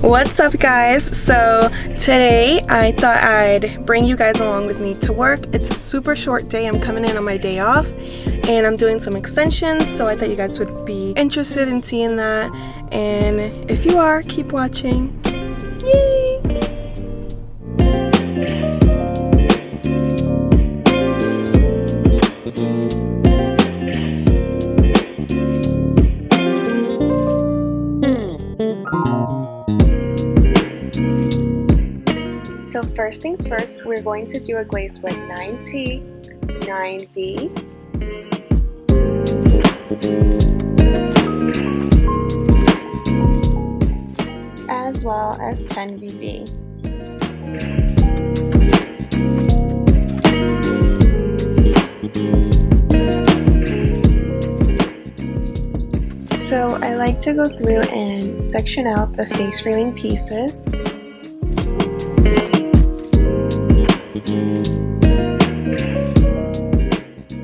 What's up, guys? So today I thought I'd bring you guys along with me to work. It's a super short day. I'm coming in on my day off and I'm doing some extensions, so I thought you guys would be interested in seeing that, and if you are, keep watching. Yay! So first things first, we're going to do a glaze with 9T, 9V, as well as 10VV. So I like to go through and section out the face framing pieces.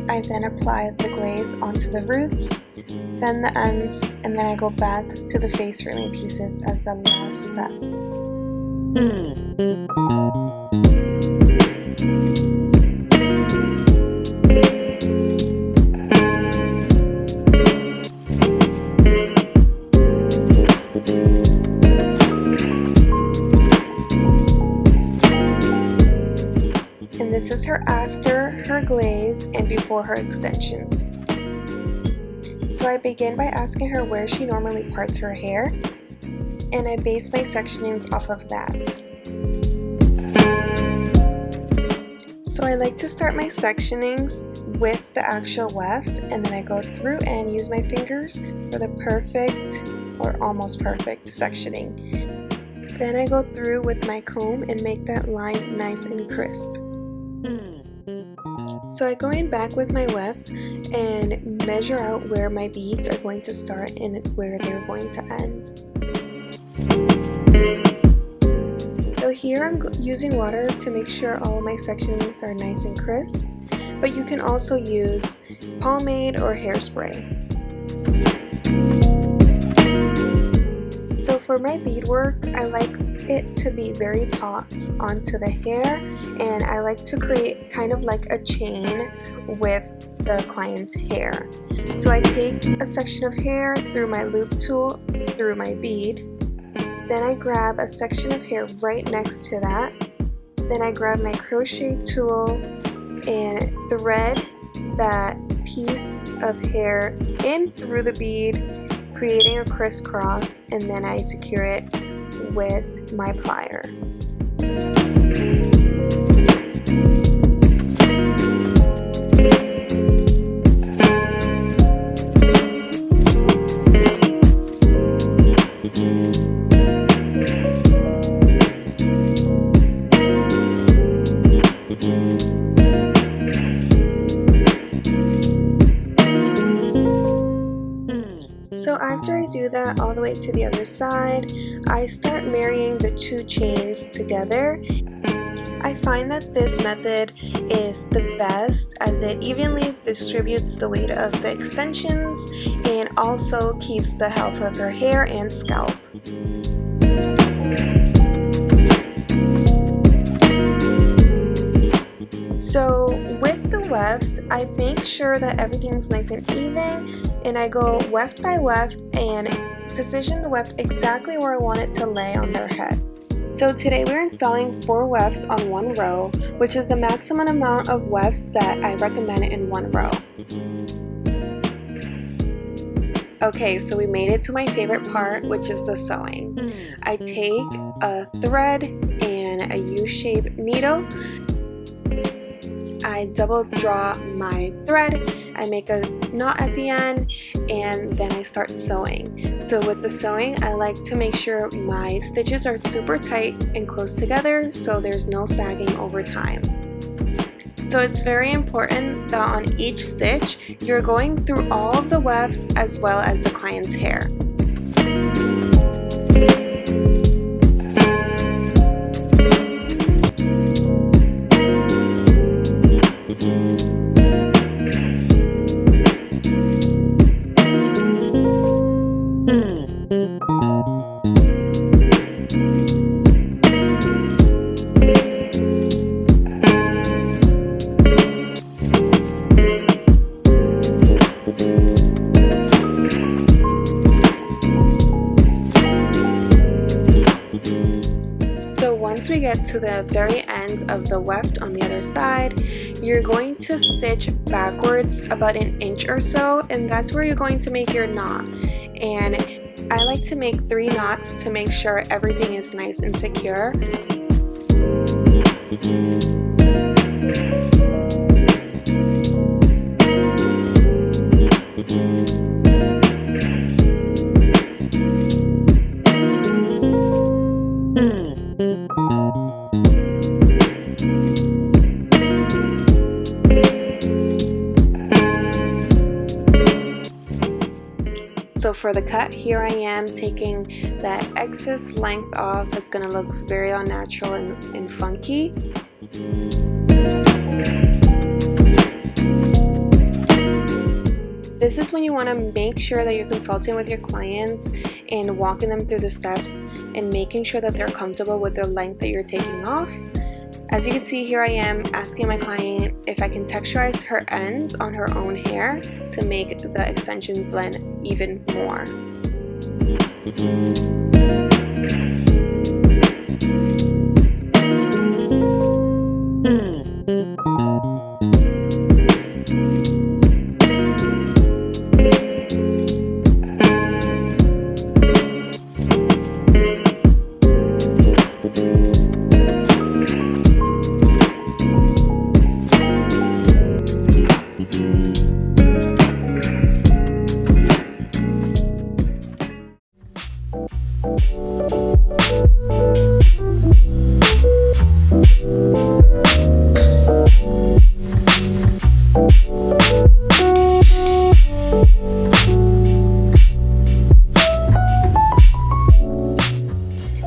I then apply the glaze onto the roots, then the ends, and then I go back to the face framing pieces as the last step. And this is her after her glaze and before her extensions. So I begin by asking her where she normally parts her hair, and I base my sectionings off of that. So I like to start my sectionings with the actual weft, and then I go through and use my fingers for the perfect or almost perfect sectioning. Then I go through with my comb and make that line nice and crisp. So I go in back with my weft and measure out where my beads are going to start and where they're going to end. So here I'm using water to make sure all of my sectionings are nice and crisp, but you can also use pomade or hairspray. So for my beadwork, I like it to be very taut onto the hair, and I like to create kind of like a chain with the client's hair. So I take a section of hair through my loop tool through my bead, then I grab a section of hair right next to that, then I grab my crochet tool and thread that piece of hair in through the bead, creating a crisscross, and then I secure it with my plier. So after I do that all the way to the other side, I start marrying the two chains together. I find that this method is the best as it evenly distributes the weight of the extensions and also keeps the health of her hair and scalp. So with the wefts, I make sure that everything's nice and even, and I go weft by weft and position the weft exactly where I want it to lay on their head. So today we're installing 4 wefts on one row, which is the maximum amount of wefts that I recommend in one row. Okay, so we made it to my favorite part, which is the sewing. I take a thread and a U-shaped needle. I double draw my thread, I make a knot at the end, and then I start sewing. So with the sewing, I like to make sure my stitches are super tight and close together so there's no sagging over time. So it's very important that on each stitch, you're going through all of the wefts as well as the client's hair. once we get to the very end of the weft on the other side, you're going to stitch backwards about 1 inch or so, and that's where you're going to make your knot. And I like to make 3 knots to make sure everything is nice and secure. So for the cut, here I am taking that excess length off. It's going to look very unnatural and funky. This is when you want to make sure that you're consulting with your clients and walking them through the steps and making sure that they're comfortable with the length that you're taking off. As you can see, here I am asking my client if I can texturize her ends on her own hair to make the extensions blend even more.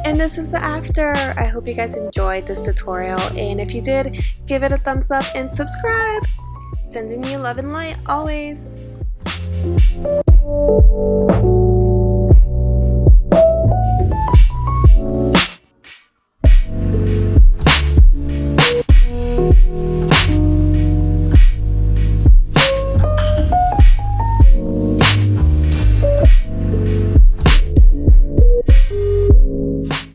And this is the after. I hope you guys enjoyed this tutorial, and if you did, give it a thumbs up and subscribe. Sending you love and light always.